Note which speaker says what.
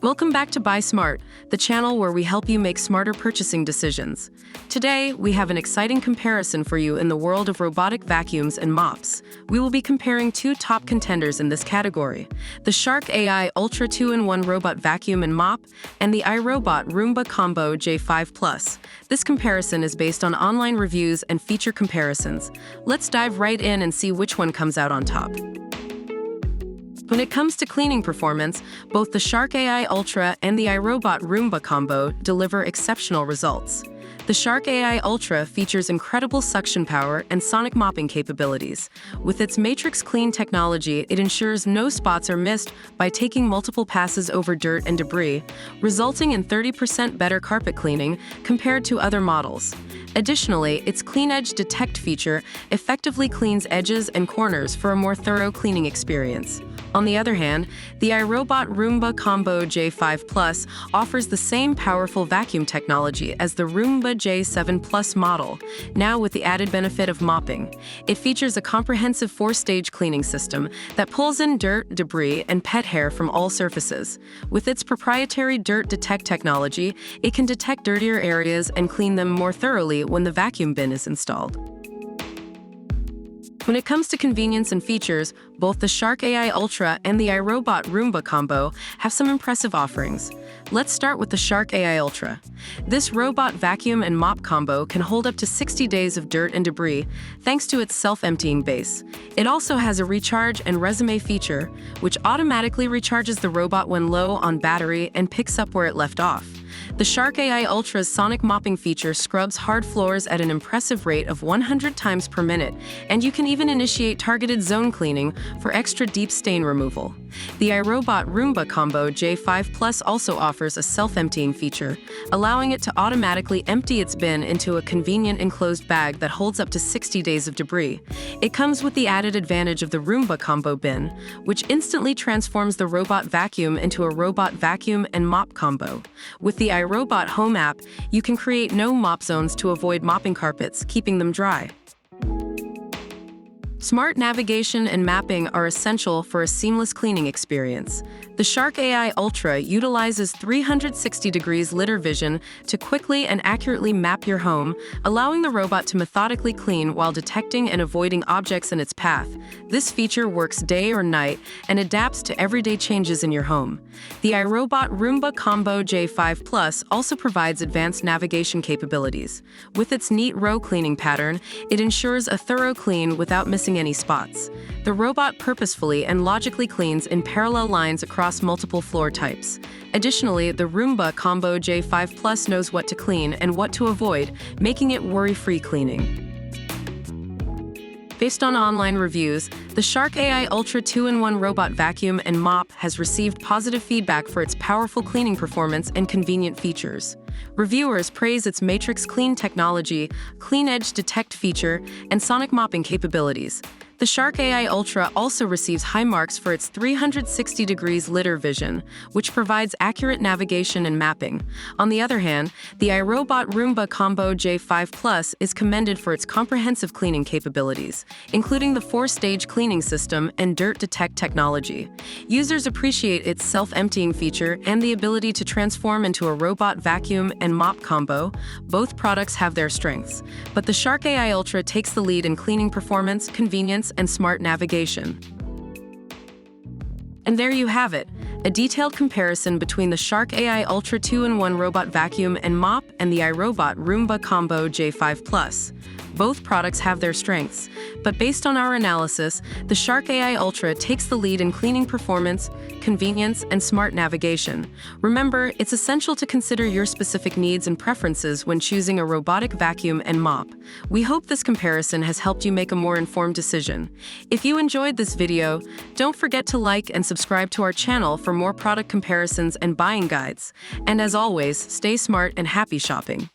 Speaker 1: Welcome back to Buy Smart, the channel where we help you make smarter purchasing decisions. Today, we have an exciting comparison for you in the world of robotic vacuums and mops. We will be comparing two top contenders in this category, the Shark AI Ultra 2-in-1 Robot Vacuum and Mop and the iRobot Roomba Combo J5 Plus. This comparison is based on online reviews and feature comparisons. Let's dive right in and see which one comes out on top. When it comes to cleaning performance, both the Shark AI Ultra and the iRobot Roomba Combo deliver exceptional results. The Shark AI Ultra features incredible suction power and sonic mopping capabilities. With its Matrix Clean technology, it ensures no spots are missed by taking multiple passes over dirt and debris, resulting in 30% better carpet cleaning compared to other models. Additionally, its Clean Edge Detect feature effectively cleans edges and corners for a more thorough cleaning experience. On the other hand, the iRobot Roomba Combo J5 Plus offers the same powerful vacuum technology as the Roomba J7 Plus model, now with the added benefit of mopping. It features a comprehensive 4-stage cleaning system that pulls in dirt, debris, and pet hair from all surfaces. With its proprietary Dirt Detect technology, it can detect dirtier areas and clean them more thoroughly when the vacuum bin is installed. When it comes to convenience and features, both the Shark AI Ultra and the iRobot Roomba Combo have some impressive offerings. Let's start with the Shark AI Ultra. This robot vacuum and mop combo can hold up to 60 days of dirt and debris thanks to its self-emptying base. It also has a recharge and resume feature, which automatically recharges the robot when low on battery and picks up where it left off. The Shark AI Ultra's sonic mopping feature scrubs hard floors at an impressive rate of 100 times per minute, and you can even initiate targeted zone cleaning for extra deep stain removal. The iRobot Roomba Combo J5 Plus also offers a self-emptying feature, allowing it to automatically empty its bin into a convenient enclosed bag that holds up to 60 days of debris. It comes with the added advantage of the Roomba Combo bin, which instantly transforms the robot vacuum into a robot vacuum and mop combo. With the iRobot Home app, you can create no mop zones to avoid mopping carpets, keeping them dry. Smart navigation and mapping are essential for a seamless cleaning experience. The Shark AI Ultra utilizes 360 degrees lidar vision to quickly and accurately map your home, allowing the robot to methodically clean while detecting and avoiding objects in its path. This feature works day or night and adapts to everyday changes in your home. The iRobot Roomba Combo J5 Plus also provides advanced navigation capabilities. With its neat row cleaning pattern, it ensures a thorough clean without missing any spots. The robot purposefully and logically cleans in parallel lines across multiple floor types. Additionally, the Roomba Combo J5 Plus knows what to clean and what to avoid, making it worry-free cleaning. Based on online reviews, the Shark AI Ultra 2-in-1 Robot Vacuum and Mop has received positive feedback for its powerful cleaning performance and convenient features. Reviewers praise its Matrix Clean technology, Clean Edge Detect feature, and sonic mopping capabilities. The Shark AI Ultra also receives high marks for its 360 degrees lidar vision, which provides accurate navigation and mapping. On the other hand, the iRobot Roomba Combo J5 Plus is commended for its comprehensive cleaning capabilities, including the 4-stage cleaning system and Dirt Detect technology. Users appreciate its self-emptying feature and the ability to transform into a robot vacuum and mop combo. Both products have their strengths, but the Shark AI Ultra takes the lead in cleaning performance, convenience, and smart navigation. And there you have it, a detailed comparison between the Shark AI Ultra 2-in-1 Robot Vacuum and Mop and the iRobot Roomba Combo J5 Plus. Both products have their strengths, but based on our analysis, the Shark AI Ultra takes the lead in cleaning performance, convenience, and smart navigation. Remember, it's essential to consider your specific needs and preferences when choosing a robotic vacuum and mop. We hope this comparison has helped you make a more informed decision. If you enjoyed this video, don't forget to like and subscribe to our channel for more product comparisons and buying guides. And as always, stay smart and happy shopping.